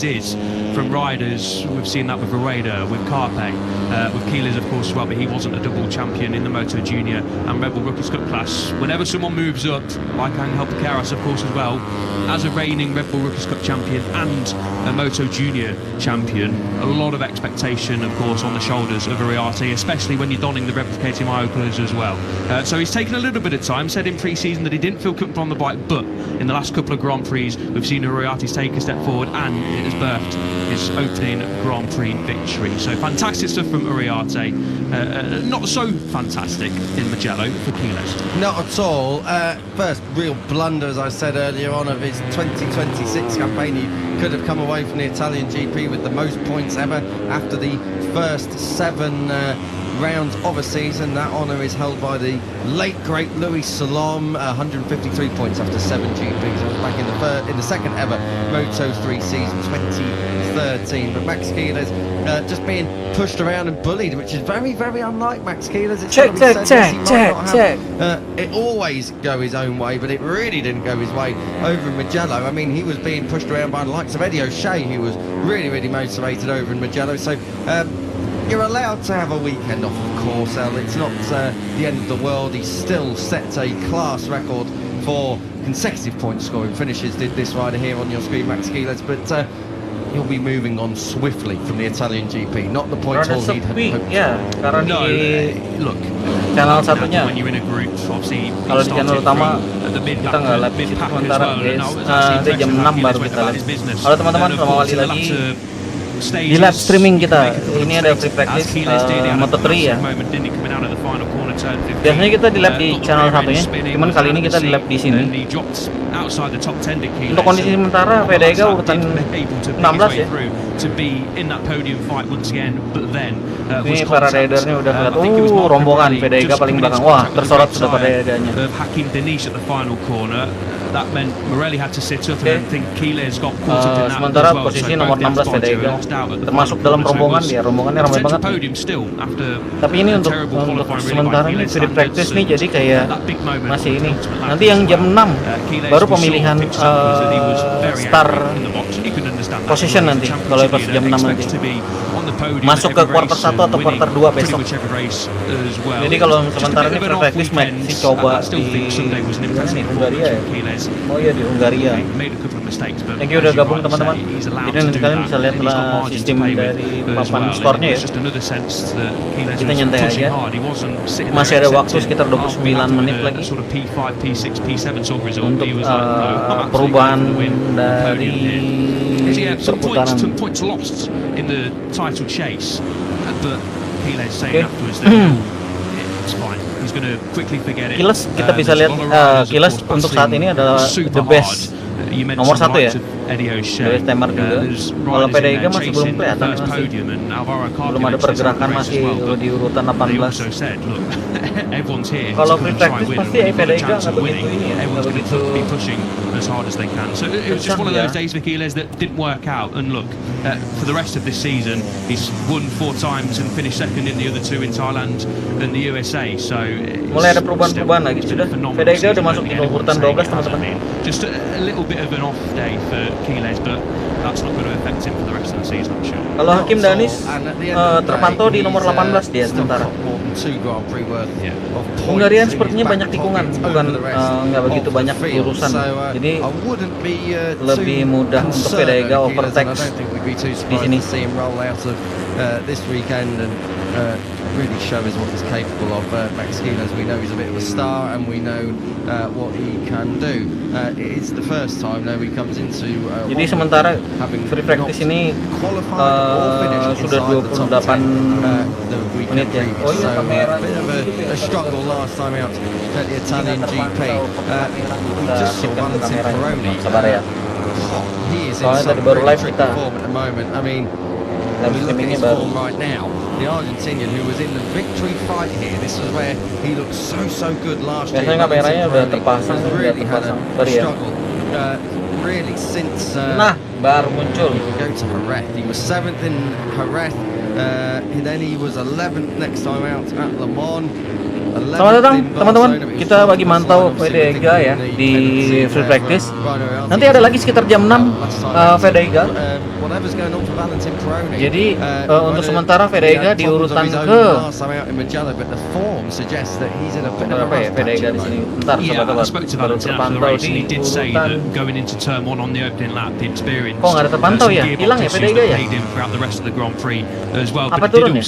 always is from riders. We've seen that with Veda, with Carpe, with Keyless of course as well, but he wasn't a double champion in the Moto Junior and Red Bull Rookies Cup class. Whenever someone moves up, like Angel Piqueras of course as well, as a reigning Red Bull Rookies Cup champion and a Moto Junior champion, a lot of expectation of course on the shoulders of Uriarte, especially when you're donning the replicating Mayo colours as well. So he's taken a little bit of time, said in pre-season that he didn't feel comfortable on the bike, but in the last couple of Grand Prix we've seen Uriarte take a step forward and it has birthed his opening Grand Prix victory. So fantastic stuff from Uriarte, not so fantastic in Mugello for Keyless. Not at all. First real blunder, as I said earlier on, of his 2026 campaign. He could have come away from the Italian GP with the most points ever after the first 7 rounds of a season. That honour is held by the late great Louis Salom, 153 points after 7 GPs. It was back in the second ever Moto3 season, 2013. But Max Keyless just being pushed around and bullied, which is very, very unlike Max Keyless. Check. It always go his own way, but it really didn't go his way over in Mugello. I mean, he was being pushed around by the likes of Eddie O'Shea, who was really, really motivated over in Mugello. So you're allowed to have a weekend off, of course, El. It's not the end of the world. He still set a class record for consecutive point scoring finishes, did this rider here on your screen, Max Keyless, but he'll be moving on swiftly from the Italian GP, not the points haul he'd hoped. Karena No, look, channel satunya, when you're in a group, obviously kalau di channel utama kita nggak live di situ sementara di jam 6 baru kita live. Halo teman-teman, selamat kembali lagi di live streaming kita. Ini ada free practice Moto3 ya. Biasanya kita di live di channel satunya, cuman kali ini kita di live di sini. Untuk kondisi sementara Veda Ega urutan 16 ya. Ini para ridernya udah ngeliat, rombongan Veda Ega paling belakang. Wah, tersorot sudah pada Eganya. Sementara posisi nomor 16 Veda Ega termasuk dalam rombongan dia. Rombongannya ramai banget. Tapi ini untuk sementara ini free practice nih, jadi kayak masih ini. Nanti yang jam 6 baru pemilihan star position nanti, kalau pas jam 6 nanti masuk ke quarter 1 atau quarter 2 besok. Jadi kalau sementara ini free practice masih coba di Hungaria ya. Oh iya, di Hungaria. Thank you udah gabung teman-teman. Jadi nanti kalian bisa lihat lah sistem dari papan skornya ya. Kita nyantai aja. Masih ada waktu sekitar 29 menit lagi untuk perubahan dari perputaran. Keyless kita bisa lihat, Keyless untuk saat ini adalah the best, nomor 1 ya. Dari timer juga. Kalau Veda Ega masih belum kelihatan, masih belum ada pergerakan, masih di urutan 18. Kalau free practice pasti Veda Ega nggak begitu ini ya, nggak begitu as hard as they can. So it was just one of those days for Keyless that didn't work out. And look, for the rest of this season, he's won 4 times and finished second in the other 2 in Thailand and the USA. So mulai ada perubahan-perubahan lagi. Sudah Veda Ega udah masuk di urutan 12 teman-teman. Just a little bit of an off day for Keyless, but that's not going to affect him for the rest of the season, I'm sure. Kalau Hakim Danis terpantau di nomor 18 dia sementara. Hungarian sepertinya banyak tikungan, bukan nggak begitu banyak urusan. Jadi lebih mudah untuk Veda Ega overtake di sini. Really shows what he's capable of. Max Keyless, we know he's a bit of a star and we know what he can do. It is the first time now he comes into jadi sementara free practice ini sudah 28 menit ya. Oh iya, kamera. A bit of a struggle last time out at the Italian GP. We just saw Valentin Peroni. Sabar ya. He is in Soalnya some tadi baru really live tricky kita. form at the moment. I mean, we look at his form right now. The Argentinian who was in the victory fight here. This was where he looked so good last year. Biasanya kameranya udah terpasang, really had a struggle really since baru muncul. Go to Jerez. He was 7th in Jerez. Then he was 11th next time out at Le Mans. Selamat datang teman-teman, kita bagi mantau Veda Ega ya di free practice. Nanti ada lagi sekitar jam 6 Veda Ega. Jadi untuk sementara Veda Ega di urutan ke berapa ya Veda Ega di sini? Bentar sobat-sobat, baru terpantau di urutan. Kok nggak ada terpantau ya? Hilang ya Veda Ega ya? Apa turun ya?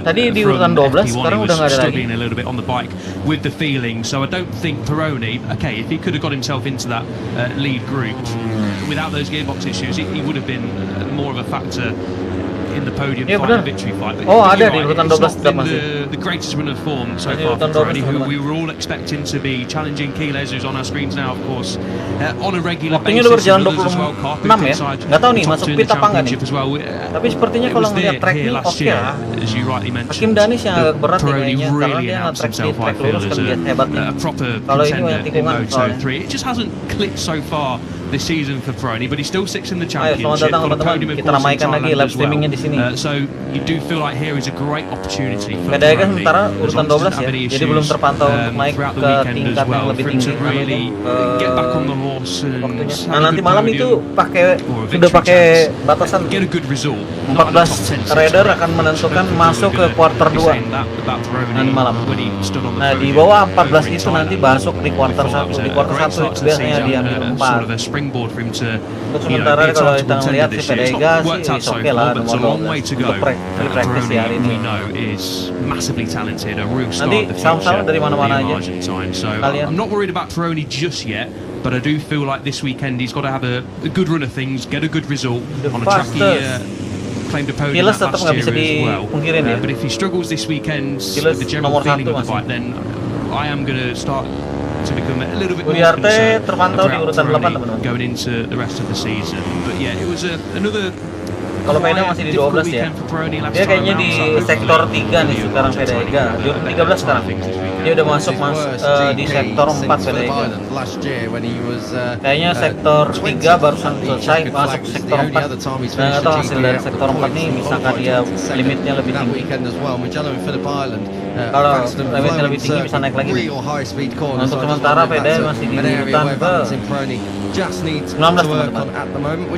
Tadi di urutan 12, sekarang udah nggak ada lagi. On the bike with the feeling, so I don't think Peroni, okay, if he could have got himself into that lead group without those gearbox issues, he would have been more of a factor in the podium fight, the victory fight. But ada di urutan 12 tetap masih. The greatest run of form so far for Peroni, who we were all expecting to be challenging Quiles, who's on our screens now, of course, on a regular basis. Waktunya udah berjalan 26 ya. Nggak tahu nih masuk pit apa nggak nih. Tapi sepertinya kalau ngeliat tracknya oke lah. Hakim Danis yang agak berat kayaknya karena dia nge-track di track lurus kan dia hebat nih. Kalau ini banyak tikungan soalnya. It just hasn't clicked so far this season for Peroni, but he still sits in the championship. Ayo, selamat datang teman-teman. Kita ramaikan lagi live streamingnya di sini. So you do feel like here is a great opportunity for Veda Ega sementara urutan 12 ya, jadi belum terpantau untuk naik ke tingkat yang lebih tinggi. Nah nanti malam itu sudah pakai batasan 14 rider akan menentukan masuk ke quarter 2 nanti malam. Nah di bawah 14 itu nanti masuk di quarter 1. Di quarter 1 itu biasanya diambil 4. Untuk sementara kalau kita ngelihat si Veda Ega sih oke lah nomor 12 untuk practice ya hari ini. Nanti sama-sama dari mana-mana aja. I'm not worried about Peroni just yet, but I do feel like this weekend he's got to have a good run of things, get a good result on a track he claimed a podium last year as well. But if he struggles this weekend with the general feeling of the bike, then I am going to start to become a little bit more concerned about going into the rest of the season. But yeah, it was another. Kalau Veda masih di 12 ya. Dia kayaknya di sektor 3 nih sekarang Veda Ega. Di 13 sekarang. Dia udah masuk di sektor 4 Veda Ega. Kayaknya sektor 3 barusan selesai masuk sektor 4. Nah nggak tahu hasil dari sektor 4 nih misalkan dia limitnya lebih tinggi. Kalau limitnya lebih tinggi bisa naik lagi nih. Nah, untuk sementara Veda masih di urutan ke 19 teman-teman.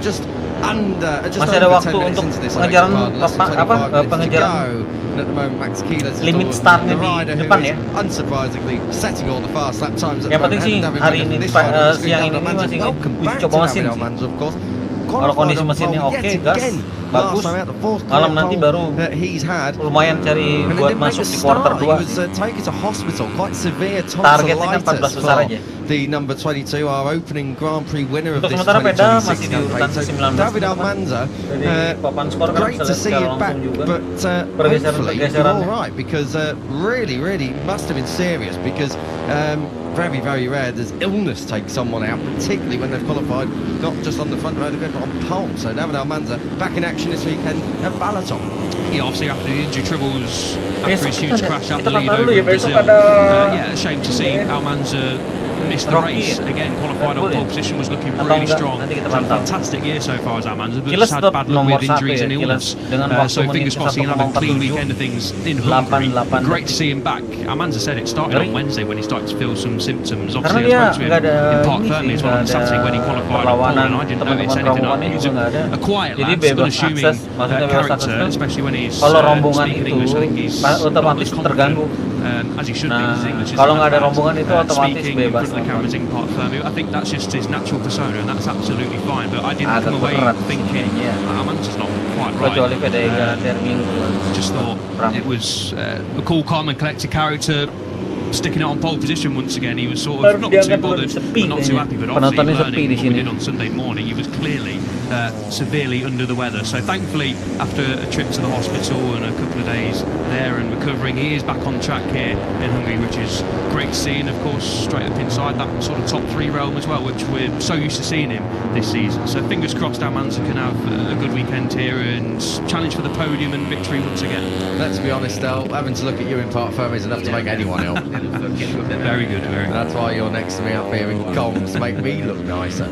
Masih ada waktu untuk pengejaran limit startnya di depan ya. Yang penting sih hari ini siang ini masih coba mesin sih. Kalau kondisi mesinnya oke, gas, bagus, malam nanti baru lumayan cari buat masuk di quarter 2. Targetnya kan 14 besar aja. Untuk sementara Veda masih di urutan ke-19. Jadi papan skor kan bisa lihat secara langsung juga pergeseran-pergeseran. Very rare does illness take someone out, particularly when they've qualified not just on the front row, they've got on pole. So David Almanza back in action this weekend at Balaton. Yeah, obviously after the injury troubles, after his huge crash at the lead over in Brazil, yeah, shame to see Almanza miss the race. Again, qualified on pole position, was looking really strong. Fantastic year so far as Almanza, but just had bad luck with injuries and illness. So fingers crossed he can have a clean weekend of things in Hungary. Great to see him back. Almanza said it started on Wednesday when he started to feel some symptoms. Obviously I spoke to him in Park Fermi as well on Saturday when he qualified on pole, and I didn't notice anything like that. He's a quiet lad, unassuming character, especially when he's speaking English. I think he's otomatis terganggu. As he should be. Kalau nggak ada rombongan itu otomatis bebas. The cameras in Park Fermi. I think that's just his natural persona, and that's absolutely fine. But I didn't come away thinking Almanza's not quite right. Just thought it was a cool, calm, and collected character. Sticking it on pole position once again. He was sort of not too bothered, but not too happy. But obviously, learning what we did on Sunday morning, he was clearly severely under the weather. So thankfully, after a trip to the hospital and a couple of days there and recovering, he is back on track here in Hungary, which is great to see. And of course, straight up inside that sort of top 3 realm as well, which we're so used to seeing him this season. So fingers crossed, Almanza can have a good weekend here and challenge for the podium and victory once again. Let's be honest, Del, having to look at you in Park Fermi is enough to make anyone ill. Very good, very good. That's why you're next to me up here in comms, make me look nicer.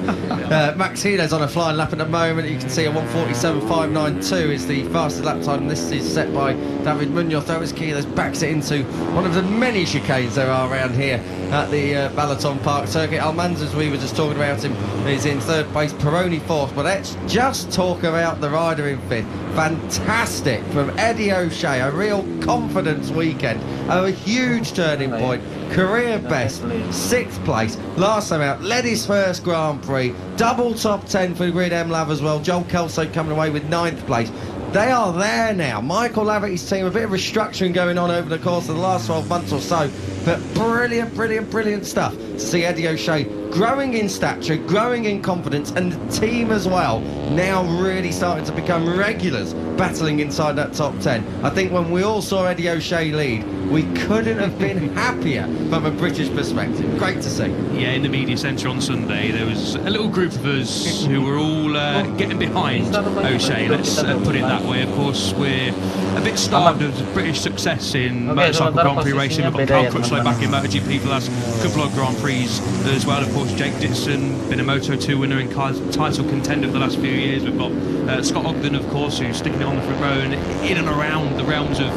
Max Healer's on a flying lap at the the moment. You can see a 1:47.592 is the fastest lap time. This is set by David Munoz. Thomas Keyless backs it into one of the many chicanes there are around here at the Balaton Park circuit. Almanzas, we were just talking about him, is in third place, Peroni fourth. But let's just talk about the rider in fifth. Fantastic from Eddie O'Shea, a real confidence weekend, a huge turning point, career best, sixth place, last time out, led his first Grand Prix, double top 10 for Grid M Lav as well. Joel Kelso coming away with ninth place. They are there now. Michael Laverty's team, a bit of restructuring going on over the course of the last 12 months or so, but brilliant stuff to see Eddie O'Shea growing in stature, growing in confidence, and the team as well now really starting to become regulars battling inside that top 10. I think when we all saw Eddie O'Shea lead, we couldn't have been happier from a British perspective. Great to see. Yeah, in the media centre on Sunday, there was a little group of us who were all getting behind O'Shea, let's put it that way. Of course, we're a bit starved of British success in motorcycle Grand Prix racing. We've got Carl Crutchlow back in MotoGP for the last couple of Grand Prix as well. Of course, Jake Dixon, been a Moto2 winner and title contender for the last few years. We've got Scott Ogden, of course, who's sticking it on the front row and in and around the realms of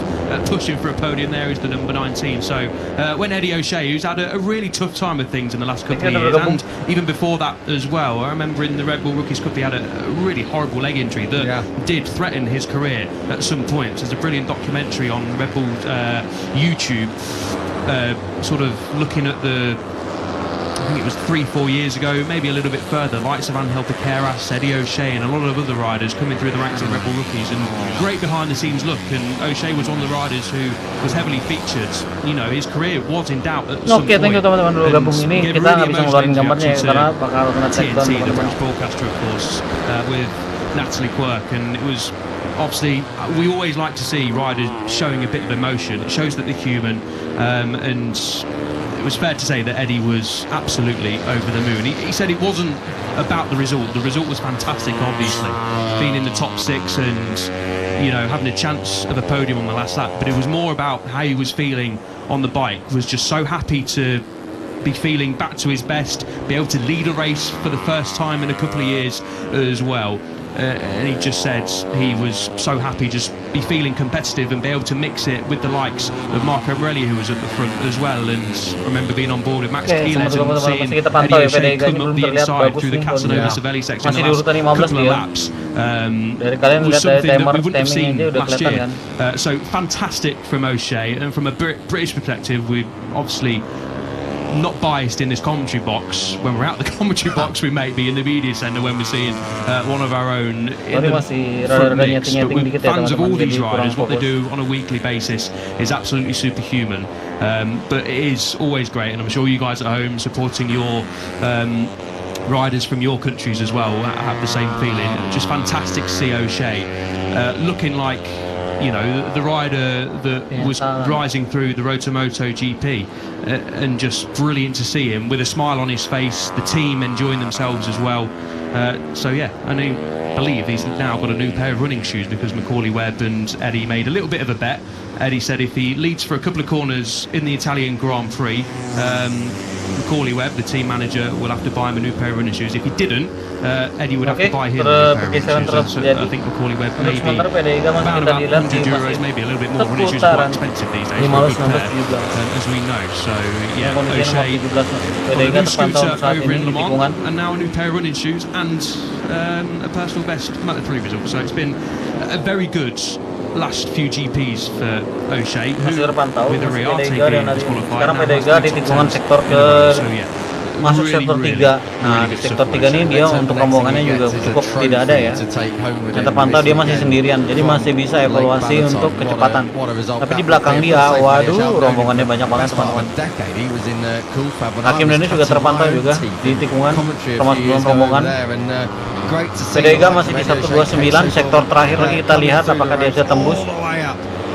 pushing for a podium there. He's the number 19. So when Eddie O'Shea, who's had a really tough time with things in the last couple of years, and even before that as well, I remember in the Red Bull Rookies Cup he had a really horrible leg injury that did threaten his career at some points. There's a brilliant documentary on Red Bull YouTube sort of looking at I think it was 3-4 years ago, maybe a little bit further, likes of Angel Piqueras, Eddie O'Shea and a lot of other riders coming through the ranks of the Red Bull Rookies, and great behind the scenes look. And O'Shea was one of the riders who was heavily featured. You know, his career was in doubt at some point. Thank you teman-teman udah gabung ini. Kita nggak bisa ngeluarin gambarnya ya, karena bakal kena take down TNT, the British broadcaster, of course, with Natalie Quirk, and it was obviously, we always like to see riders showing a bit of emotion. It shows that they're human, and it was fair to say that Eddie was absolutely over the moon. He said it wasn't about the result. The result was fantastic, obviously, being in the top 6 and, you know, having a chance of a podium on the last lap, but it was more about how he was feeling on the bike. Was just so happy to be feeling back to his best, be able to lead a race for the first time in a couple of years as well. And he just said he was so happy just be feeling competitive and be able to mix it with the likes of Marco Morelli, who was at the front as well. And I remember being on board with Max Keyless and seeing Eddie O'Shea come up the inside through the Casanova Savelli section in the last couple of laps. Was something that we wouldn't have seen last year. So fantastic from O'Shea, and from a British perspective, we obviously not biased in this commentary box. When we're out the commentary box, we may be in the media centre when we're seeing one of our own in the front mix. But with fans of all these riders, what they do on a weekly basis is absolutely superhuman. But it is always great, and I'm sure you guys at home supporting your riders from your countries as well have the same feeling. Just fantastic to see O'Shea looking like, you know, the rider that was rising through the Road to MotoGP, and just brilliant to see him with a smile on his face, the team enjoying themselves as well. So yeah, I believe he's now got a new pair of running shoes because Macaulay Webb and Eddie made a little bit of a bet. Eddie said if he leads for a couple of corners in the Italian Grand Prix, Macaulay Webb, the team manager, will have to buy him a new pair of running shoes. If he didn't, Eddie would have to buy him a new pair of running shoes. So I think Macaulay Webb maybe around about €100, maybe a little bit more. Running shoes are quite expensive these days for a good pair, as we know. So yeah, O'Shea got a new scooter over in Le Mans, and now a new pair of running shoes and a personal best Moto3 result. So it's been a very good last few GPs for O'Shea, who with a Riarte being disqualified. Sekarang Veda Egapratama di tikungan sektor ke masuk sektor 3. Nah, di sektor 3 ini dia untuk rombongannya juga cukup tidak ada ya. Yang terpantau dia masih sendirian, jadi masih bisa evaluasi untuk kecepatan. Tapi di belakang dia, waduh, rombongannya banyak banget teman-teman. Hakim Dennis juga terpantau juga di tikungan termasuk dalam rombongan. Veda Egapratama masih di 129, sektor terakhir lagi kita lihat apakah dia bisa tembus.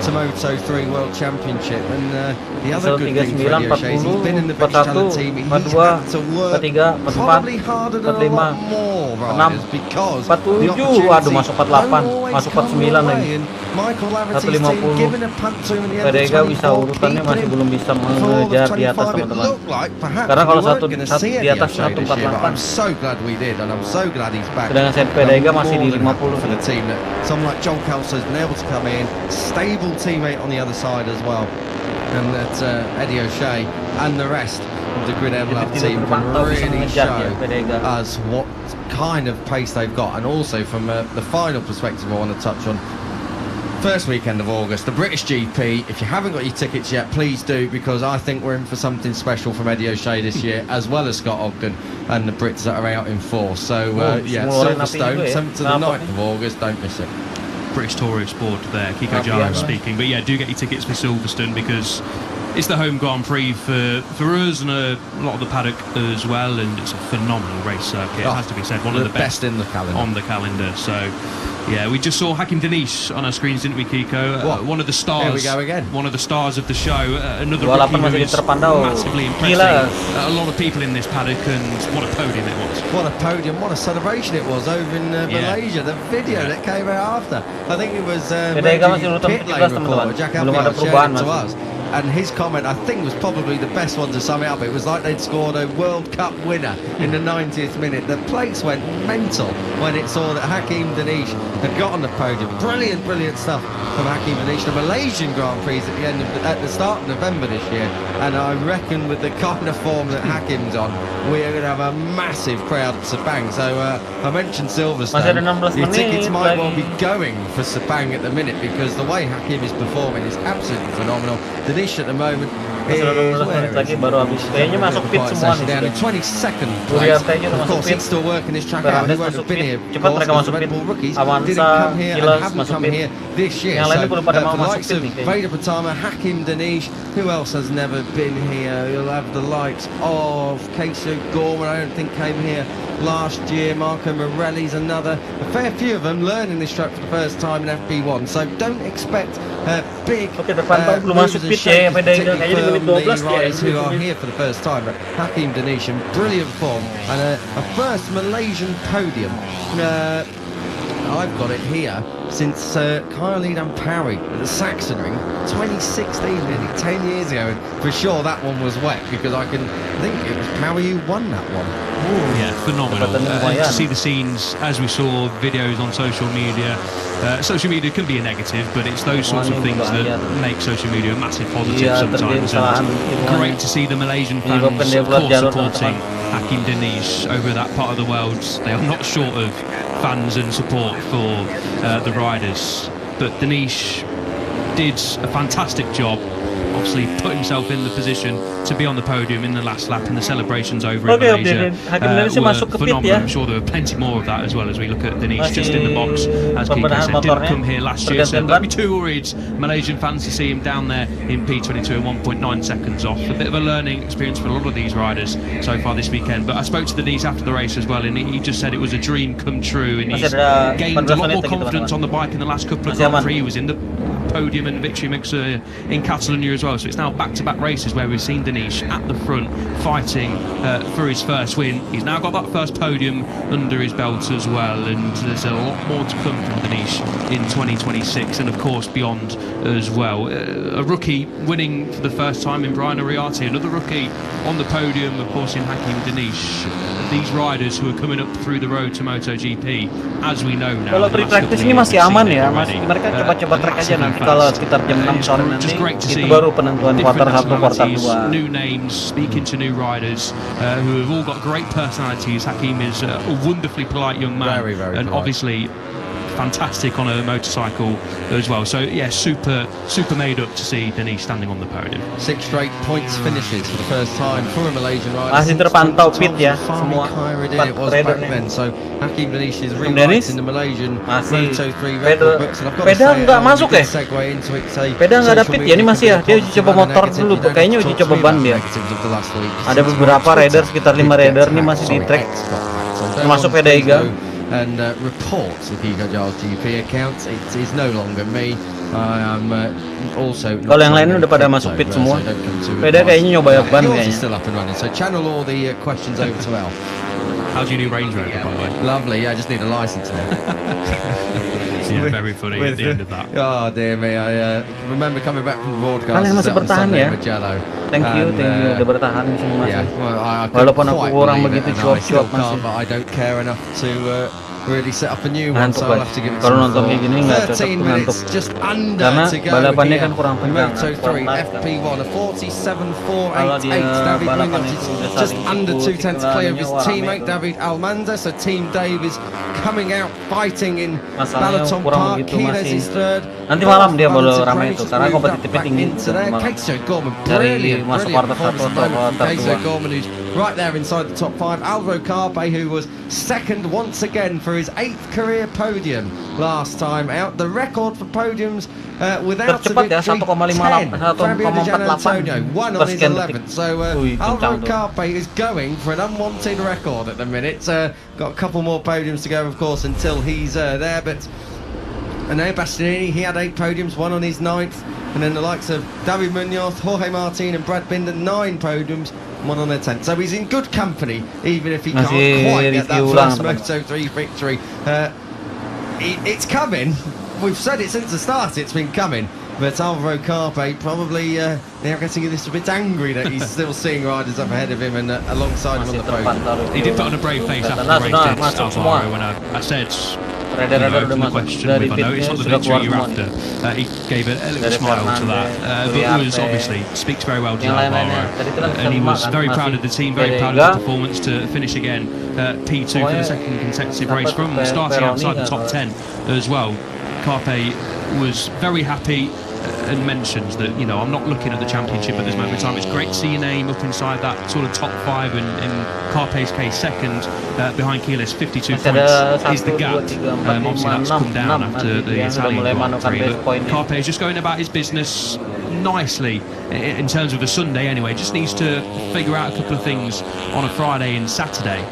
To Moto3 World Championship, and the other good thing for Radio Shea is he's been in the British 41, talent team. He's 42, had to work 43, 44, probably harder than a 45, lot more riders because 47, the aduh masuk 48, always masuk come 49 your lagi. way. And Michael Laverty's team 150. giving a punt to him at the end Veda of Egapratama bisa 24, urutannya masih keeping belum bisa him for the mengejar di atas 25. It teman-teman. looked like perhaps Karena kalau we weren't satu going to di see atas Eddie O'Shea this year, but 148. I'm so glad we did, and I'm so glad he's back. Sedangkan Veda I'm Egapratama masih more di than happy 50. for the team that someone like Joel Kelso has been able to come in, stable teammate on the other side as well, and that Eddie O'Shea and the rest of the Grid M Love team can really show us what kind of pace they've got. And also from the final perspective I want to touch on, first weekend of August, the British GP. If you haven't got your tickets yet, please do, because I think we're in for something special from Eddie O'Shea this year, as well as Scott Ogden and the Brits that are out in force. So yeah, Silverstone, 7th to the 9th of August, don't miss it. British Tourist board there, Kiko Jaro speaking. But yeah, do get your tickets for Silverstone, because it's the home Grand Prix for us and a lot of the paddock as well, and it's a phenomenal race circuit. It has to be said, one of the best in the calendar. On the calendar. So yeah, we just saw Hakim Denish on our screens, didn't we, Kiko? One of the stars. Here we go again. One of the stars of the show. Another rookie who is massively impressing a lot of people in this paddock, and what a podium it was. What a podium, what a celebration it was over in Malaysia. The video that came out after, I think it was pit lane reporter Jack Appleyard shared it to us. And his comment, I think, was probably the best one to sum it up. It was like they'd scored a World Cup winner in the 90th minute. The place went mental when it saw that Hakim Denish had got on the podium. Brilliant, brilliant stuff from Hakim Denish. The Malaysian Grand Prix at the start of November this year. And I reckon with the kind of form that Hakim's on, we are going to have a massive crowd at Sepang. So I mentioned Silverstone. Your tickets might well be going for Sepang at the minute, because the way Hakim is performing is absolutely phenomenal. Denish at the moment is, 15 menit lagi baru habis. Kayaknya masuk pit semua nih. Down in 22nd place. Of course, he's still working his track out. He won't have been here. Cepat mereka masuk pit. Avanza, Kilas masuk pit. This year. Yang lainnya belum pada mau masuk pit nih. Veda Egapratama, Hakim Denish. Who else has never been here? You'll have the likes of Casey Gorman. I don't think came here last year. Marco Morelli's another. A fair few of them learning this track for the first time in FP1. So don't expect big belum masuk pit ya, particularly for the riders who are here for the first time. But Hakim Denish in brilliant form, and a first Malaysian podium. I've got it here since Kyle Edam Parry at the Saxon Ring 2016, nearly 10 years ago. And for sure that one was wet, because I think it was Parry who won that one. Ooh, yeah, phenomenal. To see the scenes, as we saw videos on social media. Social media can be a negative, but it's those sorts of things that make social media a massive positive sometimes. And great to see the Malaysian fans, of course, supporting Hakim Denish over that part of the world. They are not short of fans and support for the riders. But Denish did a fantastic job. Obviously put himself in the position to be on the podium in the last lap, and the celebrations over in Malaysia were phenomenal. I'm sure there were plenty more of that as well, as we look at Denish just in the box, as Kiko said, didn't come here last year, so don't be too worried, Malaysian fans, to see him down there in P22 and 1.9 seconds off. A bit of a learning experience for a lot of these riders so far this weekend. But I spoke to Denish after the race as well, and he just said it was a dream come true, and he's gained a lot more confidence on the bike in the last couple of Grand Prix. He was in the podium and victory mixer in Catalonia as well, so it's now back-to-back races where we've seen Denish at the front fighting for his first win. He's now got that first podium under his belt as well, and there's a lot more to come from Denish in 2026 and of course beyond as well. A rookie winning for the first time in Brian Ariati, another rookie on the podium, of course, in Hakim Denish. These riders who are coming up through the road to MotoGP, as we know now. Kalau pre-practice ini masih aman ya, mereka coba-coba track aja nanti kalau sekitar jam 6 sore nanti itu baru penentuan quarter 1, quarter 2. New names, speaking to new riders who have all got great personalities. Hakim is a wonderfully polite young man, very, very and polite. Obviously fantastic on a motorcycle as well. So yeah, super made up to see Denish standing on the podium. 6 straight points finishes for the first time for a Malaysian rider. Masih terpantau pit ya semua it was back then. So Hakim Denish is rewriting the Malaysian Moto3 record books, and I've got to Veda say, nggak masuk ya? Veda nggak ada pit ya, ini masih ya, dia uji coba motor dulu, kayaknya uji coba ban dia. Ada beberapa rider, sekitar 5 rider nih masih di track, termasuk Veda Ega. and reports the Hugo Giles GP accounts. It is no longer me. I am also. Kalau yang lainnya udah pada masuk pit semua. Veda kayaknya nyoba ban kayaknya. Still up and running. So channel all the questions over to Al. How's your new Range Rover, by the way? Lovely. Yeah, I just need a license now. Yeah, very funny at the end of that. Oh dear me, I remember coming back from the broadcast. Kalian masih bertahan ya? Thank you udah bertahan semua. Yeah, walaupun aku kurang begitu cuap-cuap masih. But I don't care enough to really set up a new one, so I'll have to give it kalau nonton kayak gini nggak cocok 13 minutes, just under karena to go balapannya here. kan kurang panjang. Moto3 FP1, a 47.488. David Munoz is just under 2/10 clear of his teammate David Almanza. So Team Dave is coming out fighting in Balaton Park. Keyless is third. Nanti malam dia boleh ramai itu karena kompetitifnya tinggi. Brilliant masuk quarter satu atau quarter dua. Gorman, who's right there inside the top 5. Alvaro Carpe, who was second once again for his 8th career podium last time out. The record for podiums without tercepat ya 1,58 one on his 11th. So Alvaro Carpe is going for an unwanted record at the minute. Got a couple more podiums to go, of course, until he's there. But now Bastianini, he had 8 podiums, one on his 9th. And then the likes of David Munoz, Jorge Martin and Brad Binder, 9 podiums, one on their 10th. So he's in good company, even if he can't quite get that first Moto3 victory. It's coming. We've said it since the start, it's been coming. But Alvaro Carpe probably now getting a little bit angry that he's still seeing riders up ahead of him and alongside him on the podium. He did put on a brave face after the race, did Alvaro, when I said, the question if I know it's not the victory you're after. He gave a little smile to that. But it was obviously speaks very well to Alvaro. And he was very proud of the team, very proud of the performance to finish again P2 for the second consecutive race from starting outside the top 10 as well. Carpe was very happy and mentions that, I'm not looking at the championship at this moment in time. It's great to see your name up inside that sort of top 5, and in Carpe's case, second behind Keyless, 52 points is the gap. Obviously that's come down after the Italian Grand Prix, but Carpe is just going about his business nicely in terms of the Sunday anyway. Just needs to figure out a couple of things on a Friday and Saturday.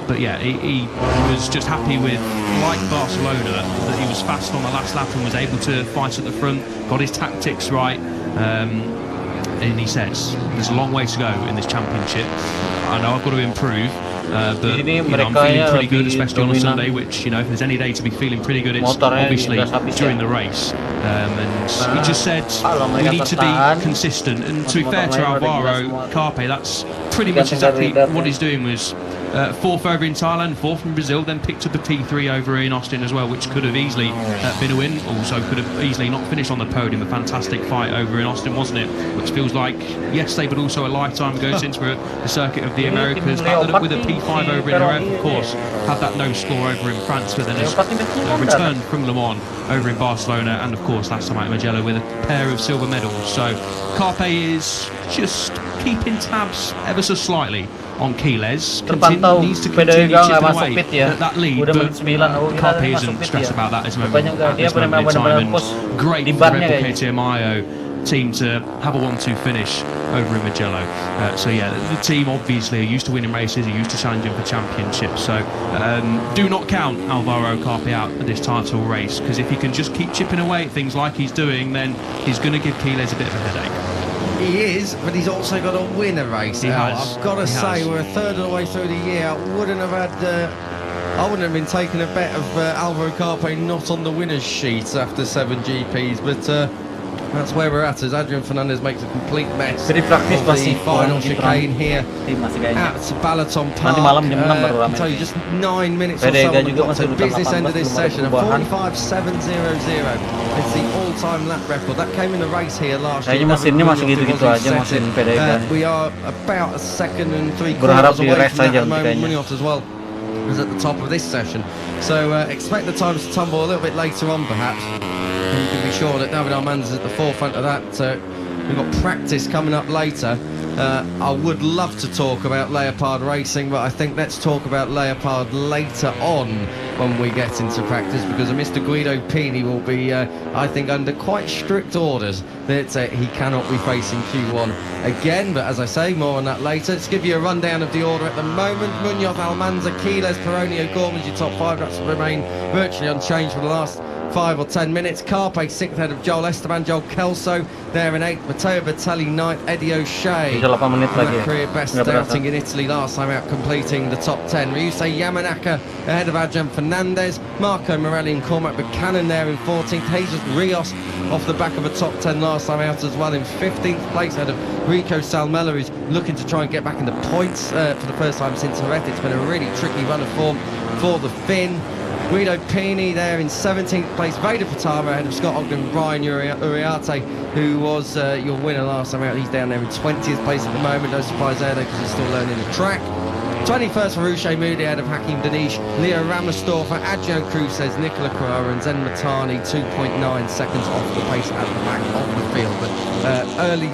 But yeah, he was just happy with, like Barcelona, that he was fast on the last lap and was able to fight at the front, got his tactics right, and he says there's a long way to go in this championship. I know I've got to improve, but I'm feeling pretty good, especially on a Sunday, which, if there's any day to be feeling pretty good, it's obviously during the race. And he just said we need to be consistent, and to be fair to Alvaro Carpe, that's pretty much exactly what he's doing. Was 4th over in Thailand, 4th in Brazil, then picked up a P3 over in Austin as well, which could have easily been a win. Also could have easily not finished on the podium. A fantastic fight over in Austin, wasn't it? Which feels like yesterday, but also a lifetime ago since we're at the circuit of the Americas. Backed up with a P5 over in Jerez, of course. Had that no score over in France, but then has returned from Le Mans over in Barcelona, and of course last time out in Mugello with a pair of silver medals. So Carpe is just keeping tabs ever so slightly on Keyless. Needs to continue chipping away at that lead, but Carpe isn't stressed about that at this moment in time, and great for Red KTM team to have a 1-2 finish over in Mugello. So yeah, the team obviously are used to winning races, are used to challenging for championships, so do not count Alvaro Carpe out at this title race, because if he can just keep chipping away at things like he's doing, then he's going to give Keyless a bit of a headache. He is, but he's also got to win a race. I've got to say, we're a third of the way through the year. I wouldn't have been taking a bet of Alvaro Carpe not on the winner's sheet after 7 GPs, but that's where we're at, as Adrian Fernandez makes a complete mess of the final chicane here at Balaton Park. I tell you, just 9 minutes or so on the clock, so business end of this session, a 45.700. It's the all-time lap record. That came in the race here last year. We are about a second and 3/4 away from that at the moment. Munoz as well is at the top of this session. So expect the times to tumble a little bit later on, perhaps. And you can be sure that David Almanza's at the forefront of that. We've got practice coming up later. I would love to talk about Leopard racing, but I think let's talk about Leopard later on when we get into practice, because Mr. Guido Pini will be, I think, under quite strict orders that he cannot be facing Q1 again. But as I say, more on that later. Let's give you a rundown of the order at the moment. Munoz, Almanza, Quiles, Peroni, O'Gorman, your top 5. That's remain virtually unchanged for the last 5 or 10 minutes. Carpe 6th ahead of Joel Esteban, Joel Kelso there in 8th, Matteo Bertelli 9th, Eddie O'Shea, career best outing in Italy last time out, completing the top 10. Ryusei Yamanaka ahead of Adrian Fernandez, Marco Morelli and Cormac Buchanan there in 14th, Jesus Rios off the back of a top 10 last time out as well in 15th place ahead of Rico Salmella, who's looking to try and get back in the points for the first time since Jerez. It's been a really tricky run of form for the Finn. Guido Pini there in 17th place, Veda Egapratama ahead of Scott Ogden, Brian Uriarte, who was your winner last time out. He's down there in 20th place at the moment, no surprise there because he's still learning the track. 21st for Ruche Moody ahead of Hakim Danish, Leo Ramersdorfer, Adrian Cruz says Nicola Carrera and Zen Matani 2.9 seconds off the pace at the back of the field. But early